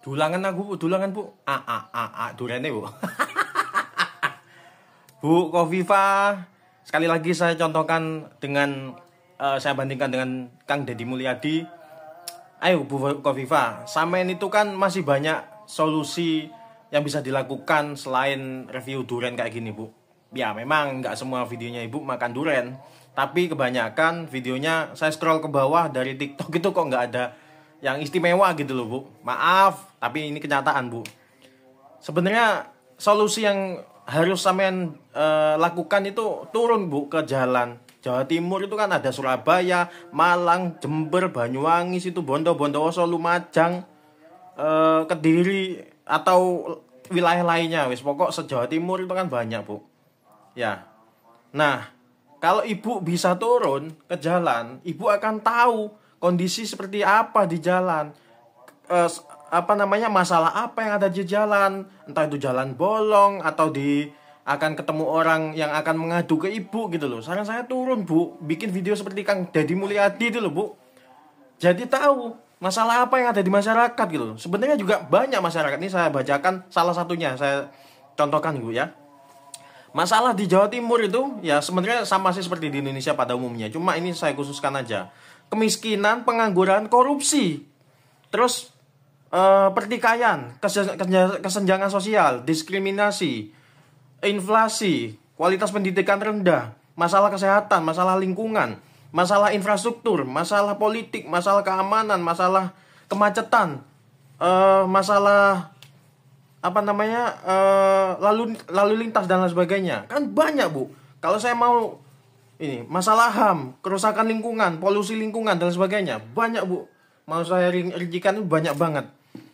Dulangan Bu. Durene Bu. Bu Kofifa, sekali lagi saya contohkan dengan saya bandingkan dengan Kang Deddy Mulyadi. Ayo Bu Kofifa, sampean itu kan masih banyak solusi yang bisa dilakukan selain review durian kayak gini Bu. Ya memang nggak semua videonya Ibu makan durian, tapi kebanyakan videonya saya scroll ke bawah dari TikTok itu kok nggak ada yang istimewa gitu loh Bu. Maaf, tapi ini kenyataan Bu. Sebenarnya solusi yang harus sampean lakukan itu turun Bu ke jalan. Jawa Timur itu kan ada Surabaya, Malang, Jember, Banyuwangi, situ Bondo, Bondowoso, Lumajang, Kediri atau wilayah lainnya. Wis pokok se-Jawa Timur itu kan banyak Bu. Ya. Nah, kalau Ibu bisa turun ke jalan, Ibu akan tahu kondisi seperti apa di jalan. Masalah apa yang ada di jalan, entah itu jalan bolong atau akan ketemu orang yang akan mengadu ke Ibu gitu loh. Saran saya turun Bu, bikin video seperti Kang Deddy Mulyadi itu loh Bu. Jadi tahu masalah apa yang ada di masyarakat gitu loh. Sebenarnya juga banyak masyarakat, ini saya bacakan salah satunya, saya contohkan Bu ya. Masalah di Jawa Timur itu ya sebenarnya sama sih seperti di Indonesia pada umumnya. Cuma ini saya khususkan aja. Kemiskinan, pengangguran, korupsi. Terus pertikaian, kesenjangan sosial, diskriminasi, inflasi, kualitas pendidikan rendah, masalah kesehatan, masalah lingkungan, masalah infrastruktur, masalah politik, masalah keamanan, masalah kemacetan, masalah lalu lintas dan lain sebagainya. Kan banyak Bu. Kalau saya mau ini masalah HAM, kerusakan lingkungan, polusi lingkungan dan sebagainya, banyak Bu. Mau saya rincikan itu banyak banget.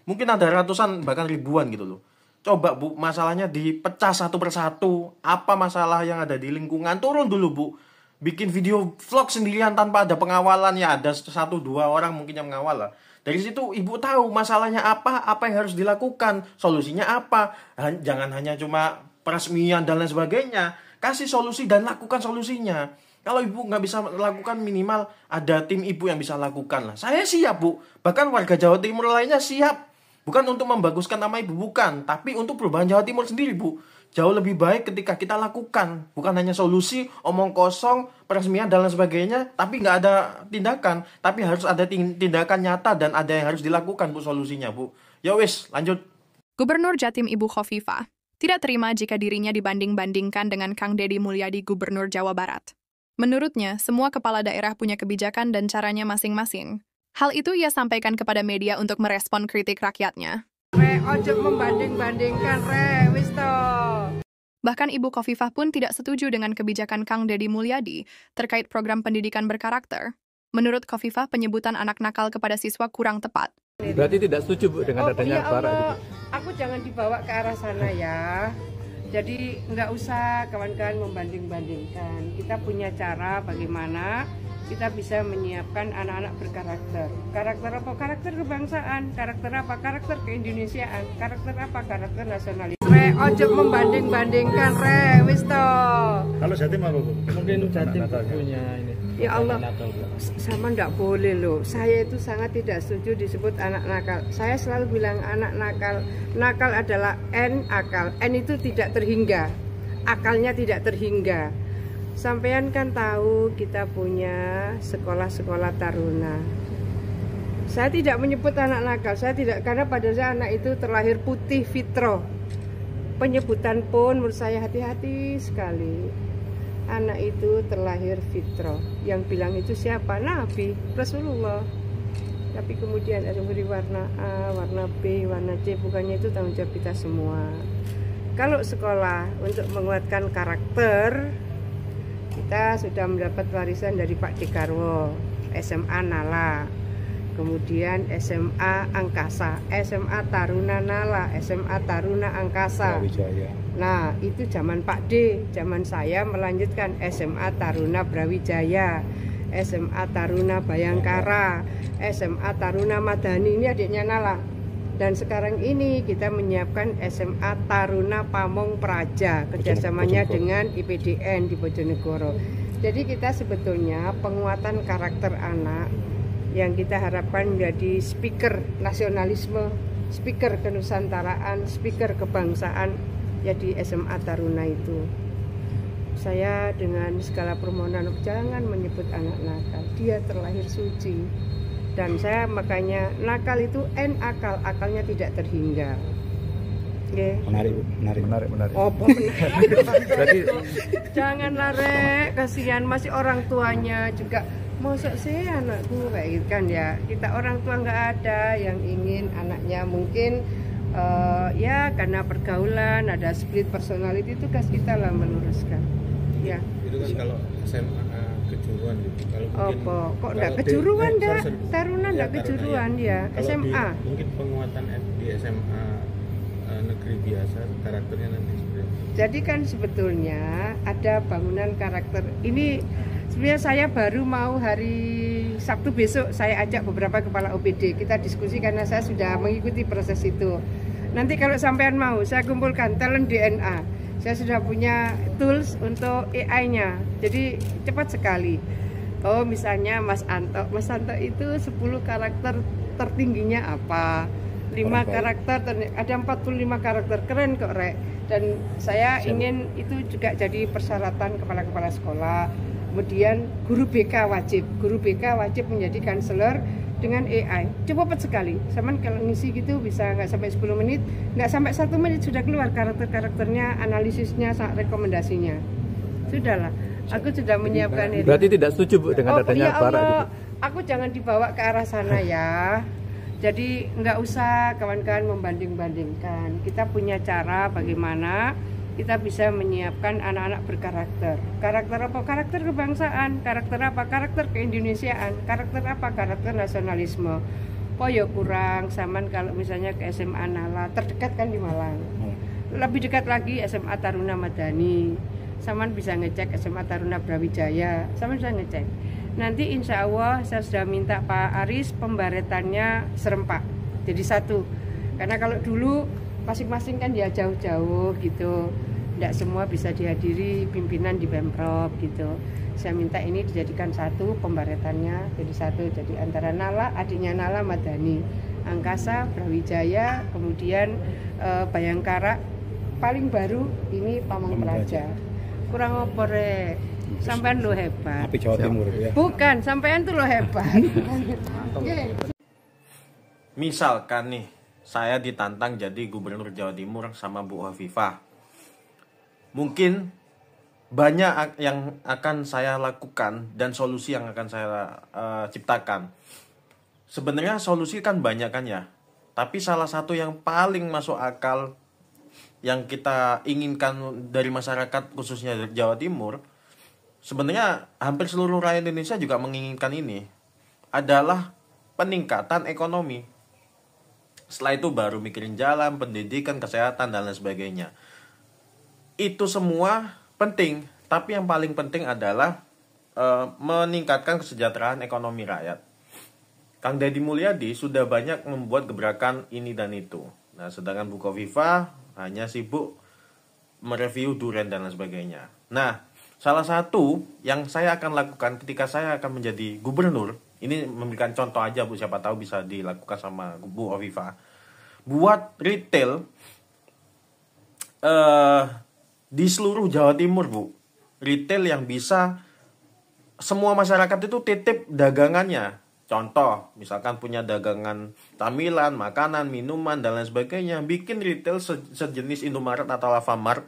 Mungkin ada ratusan bahkan ribuan gitu loh. Coba Bu, masalahnya dipecah satu persatu. Apa masalah yang ada di lingkungan? Turun dulu Bu. Bikin video vlog sendirian tanpa ada pengawalan. Ya ada 1-2 orang mungkin yang mengawal lah. Dari situ Ibu tahu masalahnya apa yang harus dilakukan. Solusinya apa. Jangan hanya cuma peresmian dan lain sebagainya. Kasih solusi dan lakukan solusinya. Kalau Ibu nggak bisa lakukan, minimal ada tim Ibu yang bisa lakukan lah. Saya siap Bu. Bahkan warga Jawa Timur lainnya siap. Bukan untuk membaguskan nama Ibu, bukan. Tapi untuk perubahan Jawa Timur sendiri Bu. Jauh lebih baik ketika kita lakukan. Bukan hanya solusi, omong kosong, peresmian dan lain sebagainya. Tapi nggak ada tindakan. Tapi harus ada tindakan nyata dan ada yang harus dilakukan Bu solusinya Bu. Ya wis, lanjut. Gubernur Jatim Ibu Khofifa tidak terima jika dirinya dibanding-bandingkan dengan Kang Deddy Mulyadi Gubernur Jawa Barat. Menurutnya, semua kepala daerah punya kebijakan dan caranya masing-masing. Hal itu ia sampaikan kepada media untuk merespon kritik rakyatnya. Ojo membanding-bandingkan, wis toh. Bahkan Ibu Khofifah pun tidak setuju dengan kebijakan Kang Deddy Mulyadi terkait program pendidikan berkarakter. Menurut Khofifah, penyebutan anak nakal kepada siswa kurang tepat. Berarti tidak setuju Bu dengan adanya suara gitu. Aku jangan dibawa ke arah sana ya. Jadi nggak usah kawan-kawan membanding-bandingkan. Kita punya cara bagaimana kita bisa menyiapkan anak-anak berkarakter. Karakter apa? Karakter kebangsaan. Karakter apa? Karakter keindonesiaan. Karakter apa? Karakter nasionalis. Ojo membanding-bandingkan, wis toh. Kalau Jatim apa Bu? Mungkin Jatim punya ini. Ya Allah, sama ndak boleh loh. Saya itu sangat tidak setuju disebut anak nakal. Saya selalu bilang anak nakal. Nakal adalah N akal. N itu tidak terhingga. Akalnya tidak terhingga. Sampean kan tahu kita punya sekolah-sekolah taruna. Saya tidak menyebut anak nakal. Saya tidak, karena pada saya anak itu terlahir putih fitrah. Penyebutan pun menurut saya hati-hati sekali. Anak itu terlahir fitrah. Yang bilang itu siapa? Nabi, Rasulullah. Tapi kemudian ada beri warna A, warna B, warna C. Bukannya itu tanggung jawab kita semua. Kalau sekolah untuk menguatkan karakter, kita sudah mendapat warisan dari Pak Dekarwo, SMA Nala. Kemudian SMA Angkasa, SMA Taruna Nala, SMA Taruna Angkasa. Nah, itu zaman Pak D. Zaman saya melanjutkan SMA Taruna Brawijaya, SMA Taruna Bayangkara, SMA Taruna Madani, ini adiknya Nala. Dan sekarang ini kita menyiapkan SMA Taruna Pamong Praja, kerjasamanya dengan IPDN di Bojonegoro. Jadi kita sebetulnya penguatan karakter anak yang kita harapkan menjadi speaker nasionalisme speaker kenusantaraan, speaker kebangsaan ya di SMA Taruna itu. Saya dengan segala permohonan jangan menyebut anak nakal, dia terlahir suci. Dan saya makanya nakal itu akal, akalnya tidak terhingga. Okay. Menarik, Bu. Menarik. Oh, menarik. Berarti Jangan Rek, kasihan masih orang tuanya juga. Masa sih anakku kayak gitu kan ya. Kita orang tua nggak ada yang ingin anaknya mungkin ya karena pergaulan ada split personality, tugas kita lah meluruskan. Ya. Itu kan kalau SMA kejuruan gitu. Kalau mungkin Kok enggak kejuruan enggak? Taruna enggak kejuruan ya. Kalau SMA. Mungkin penguatan di SMA negeri biasa karakternya nanti seperti apa? Jadi kan sebetulnya ada bangunan karakter. Ini sebenarnya saya baru mau hari Sabtu besok saya ajak beberapa kepala OPD. Kita diskusi karena saya sudah mengikuti proses itu. Nanti kalau sampean mau, saya kumpulkan talent DNA. Saya sudah punya tools untuk AI-nya. Jadi cepat sekali. Oh, misalnya Mas Anto itu 10 karakter tertingginya apa? 5 karakter, ada 45 karakter, keren kok Rek. Dan saya ingin itu juga jadi persyaratan kepala-kepala sekolah. Kemudian guru BK wajib menjadi konselor dengan AI. Cepat sekali. Sama kalau ngisi gitu bisa nggak sampai 10 menit, nggak sampai 1 menit sudah keluar karakternya, analisisnya, rekomendasinya. Sudahlah. Aku sudah menyiapkan itu. berarti tidak setuju Bu dengan adanya ya barak Allah, gitu. aku jangan dibawa ke arah sana ya. Jadi nggak usah kawan-kawan membanding-bandingkan. Kita punya cara bagaimana kita bisa menyiapkan anak-anak berkarakter. Karakter apa? Karakter kebangsaan. Karakter apa? Karakter keindonesiaan. Karakter apa? Karakter nasionalisme. Oh ya kurang, saman kalau misalnya ke SMA Nala, terdekat kan di Malang. Lebih dekat lagi SMA Taruna Madani. Saman bisa ngecek SMA Taruna Brawijaya. Saman bisa ngecek. Nanti insya Allah saya sudah minta Pak Aris pembaretannya serempak. Jadi satu. Karena kalau dulu masing-masing kan ya jauh-jauh gitu. Tidak semua bisa dihadiri pimpinan di Pemprov gitu. Saya minta ini dijadikan satu pembaretannya jadi satu. Jadi antara Nala, adiknya Nala Madani, Angkasa, Brawijaya, kemudian Bayangkara, paling baru ini Pamong Praja. Kurang apa Rek? Sampean lo hebat. Tapi Jawa Timur ya. Bukan, sampean tuh lo hebat. Misalkan nih, saya ditantang jadi gubernur Jawa Timur sama Bu Hovifah. Mungkin banyak yang akan saya lakukan dan solusi yang akan saya ciptakan. Sebenarnya solusi kan banyak kan ya. Tapi salah satu yang paling masuk akal yang kita inginkan dari masyarakat khususnya dari Jawa Timur, sebenarnya hampir seluruh rakyat Indonesia juga menginginkan ini, adalah peningkatan ekonomi. Setelah itu baru mikirin jalan, pendidikan, kesehatan, dan lain sebagainya. Itu semua penting, tapi yang paling penting adalah meningkatkan kesejahteraan ekonomi rakyat. Kang Deddy Mulyadi sudah banyak membuat gebrakan ini dan itu. Nah, sedangkan Bu Hovifah hanya sibuk mereview duren dan lain sebagainya. Nah, salah satu yang saya akan lakukan ketika saya akan menjadi gubernur, ini memberikan contoh aja Bu, siapa tahu bisa dilakukan sama Bu Hovifah. Buat retail di seluruh Jawa Timur, Bu. Retail yang bisa semua masyarakat itu titip dagangannya. Contoh, misalkan punya dagangan camilan, makanan, minuman, dan lain sebagainya. Bikin retail sejenis Indomaret atau Alfamart.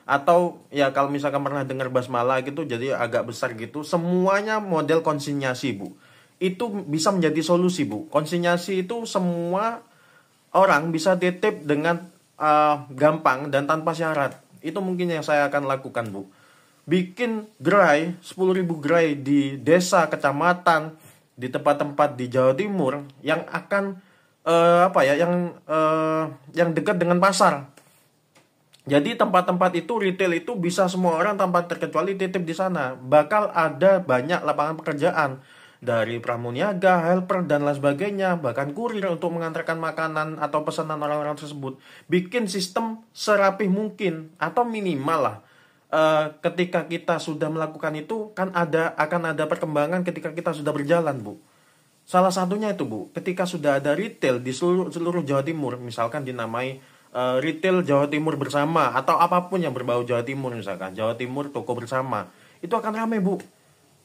Atau ya kalau misalkan pernah dengar basmala gitu, jadi agak besar gitu. Semuanya model konsinyasi, Bu. Itu bisa menjadi solusi, Bu. Konsinyasi itu semua orang bisa titip dengan gampang dan tanpa syarat. Itu mungkin yang saya akan lakukan, Bu. Bikin gerai, 10.000 gerai di desa, kecamatan, di tempat-tempat di Jawa Timur yang akan yang dekat dengan pasar. Jadi tempat-tempat itu, retail itu bisa semua orang tanpa terkecuali titip di sana. Bakal ada banyak lapangan pekerjaan dari pramuniaga, helper, dan lain sebagainya, bahkan kurir untuk mengantarkan makanan atau pesanan orang-orang tersebut. Bikin sistem serapih mungkin atau minimal lah. Ketika kita sudah melakukan itu kan akan ada perkembangan ketika kita sudah berjalan, Bu. Salah satunya itu Bu, ketika sudah ada retail di seluruh Jawa Timur, misalkan dinamai retail Jawa Timur bersama atau apapun yang berbau Jawa Timur, misalkan Jawa Timur toko bersama, itu akan ramai Bu.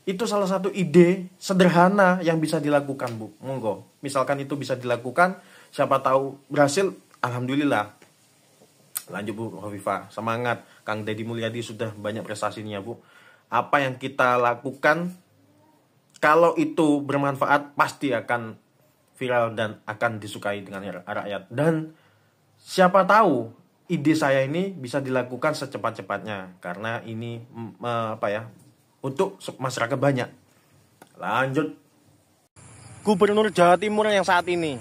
Itu salah satu ide sederhana yang bisa dilakukan Bu. Monggo, misalkan itu bisa dilakukan, siapa tahu berhasil, alhamdulillah. Lanjut Bu Khofifah, semangat. Kang Deddy Mulyadi sudah banyak prestasinya Bu. Apa yang kita lakukan, kalau itu bermanfaat, pasti akan viral dan akan disukai dengan rakyat. Dan siapa tahu ide saya ini bisa dilakukan secepat-cepatnya, karena ini untuk masyarakat banyak. Lanjut. Gubernur Jawa Timur yang saat ini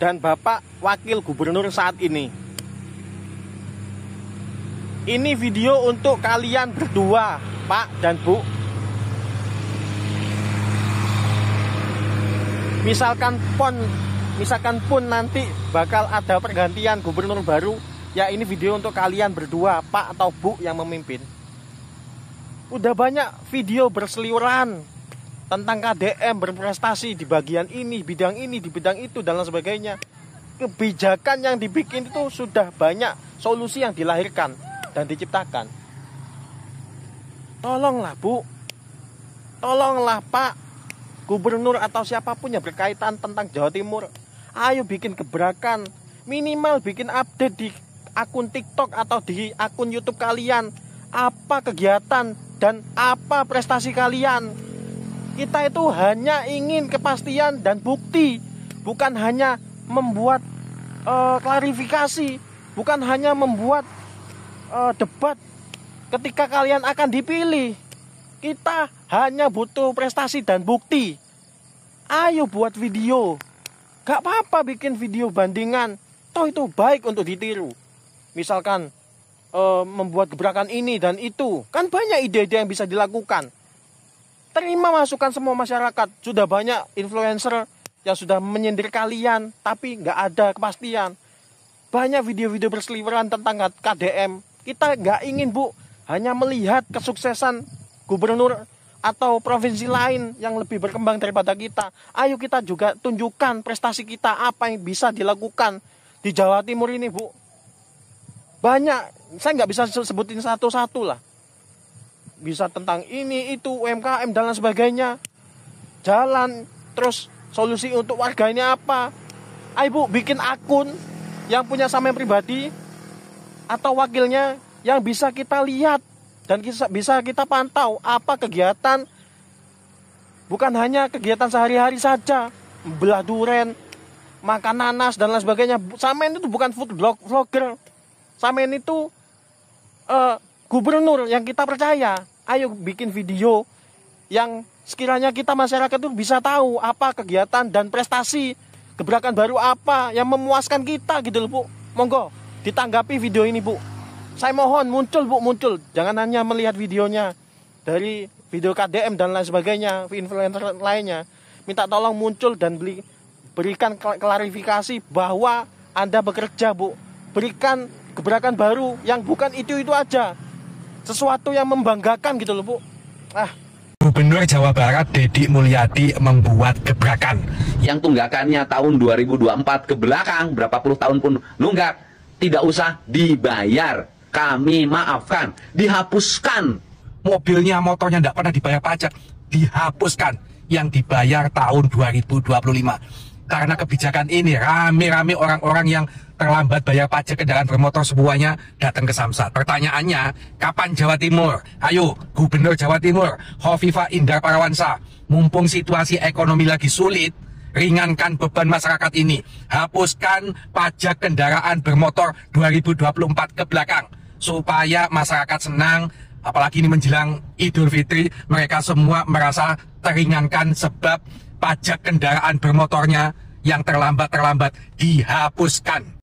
dan Bapak Wakil Gubernur saat ini. Ini video untuk kalian berdua, Pak dan Bu. Misalkan pun nanti bakal ada pergantian gubernur baru, ya ini video untuk kalian berdua, Pak atau Bu yang memimpin. Udah banyak video berseliweran tentang KDM berprestasi di bagian ini, bidang ini, di bidang itu, dan lain sebagainya. Kebijakan yang dibikin itu sudah banyak solusi yang dilahirkan dan diciptakan. Tolonglah Bu, tolonglah Pak Gubernur atau siapapun yang berkaitan tentang Jawa Timur, ayo bikin gebrakan, minimal bikin update di akun TikTok atau di akun YouTube kalian, apa kegiatan dan apa prestasi kalian. Kita itu hanya ingin kepastian dan bukti, bukan hanya membuat klarifikasi, bukan hanya membuat debat ketika kalian akan dipilih. Kita hanya butuh prestasi dan bukti. Ayo buat video. Gak apa-apa bikin video bandingan, toh itu baik untuk ditiru. Misalkan membuat gebrakan ini dan itu, kan banyak ide-ide yang bisa dilakukan. Terima masukan semua masyarakat. Sudah banyak influencer yang sudah menyindir kalian, tapi gak ada kepastian. Banyak video-video berseliweran tentang KDM. Kita nggak ingin Bu hanya melihat kesuksesan gubernur atau provinsi lain yang lebih berkembang daripada kita. Ayo kita juga tunjukkan prestasi kita, apa yang bisa dilakukan di Jawa Timur ini Bu. Banyak, saya nggak bisa sebutin satu-satu lah. Bisa tentang ini, itu, UMKM dan lain sebagainya. Jalan, terus solusi untuk warga ini apa. Ayo Bu bikin akun yang punya sampean pribadi atau wakilnya yang bisa kita lihat dan bisa kita pantau apa kegiatan, bukan hanya kegiatan sehari-hari saja, belah duren, makan nanas dan lain sebagainya. Sampean itu bukan food vlogger, sampean itu gubernur yang kita percaya. Ayo bikin video yang sekiranya kita masyarakat itu bisa tahu apa kegiatan dan prestasi, gebrakan baru apa yang memuaskan kita gitu loh Bu. Monggo ditanggapi video ini Bu. Saya mohon muncul Bu, muncul. Jangan hanya melihat videonya dari video KDM dan lain sebagainya, influencer lainnya. Minta tolong muncul dan berikan klarifikasi bahwa Anda bekerja Bu. Berikan gebrakan baru yang bukan itu-itu aja. Sesuatu yang membanggakan gitu loh Bu. Gubernur Jawa Barat Deddy Mulyadi membuat gebrakan yang tunggakannya tahun 2024 ke belakang, berapa puluh tahun pun nunggak, tidak usah dibayar, kami maafkan, dihapuskan. Mobilnya, motornya tidak pernah dibayar pajak, dihapuskan. Yang dibayar tahun 2025. Karena kebijakan ini rame-rame orang-orang yang terlambat bayar pajak kendaraan bermotor semuanya datang ke Samsat. Pertanyaannya, kapan Jawa Timur? Ayo, Gubernur Jawa Timur, Khofifah Indar Parawansa, mumpung situasi ekonomi lagi sulit, ringankan beban masyarakat ini. Hapuskan pajak kendaraan bermotor 2024 ke belakang. Supaya masyarakat senang, apalagi ini menjelang Idul Fitri, mereka semua merasa teringankan sebab pajak kendaraan bermotornya yang terlambat dihapuskan.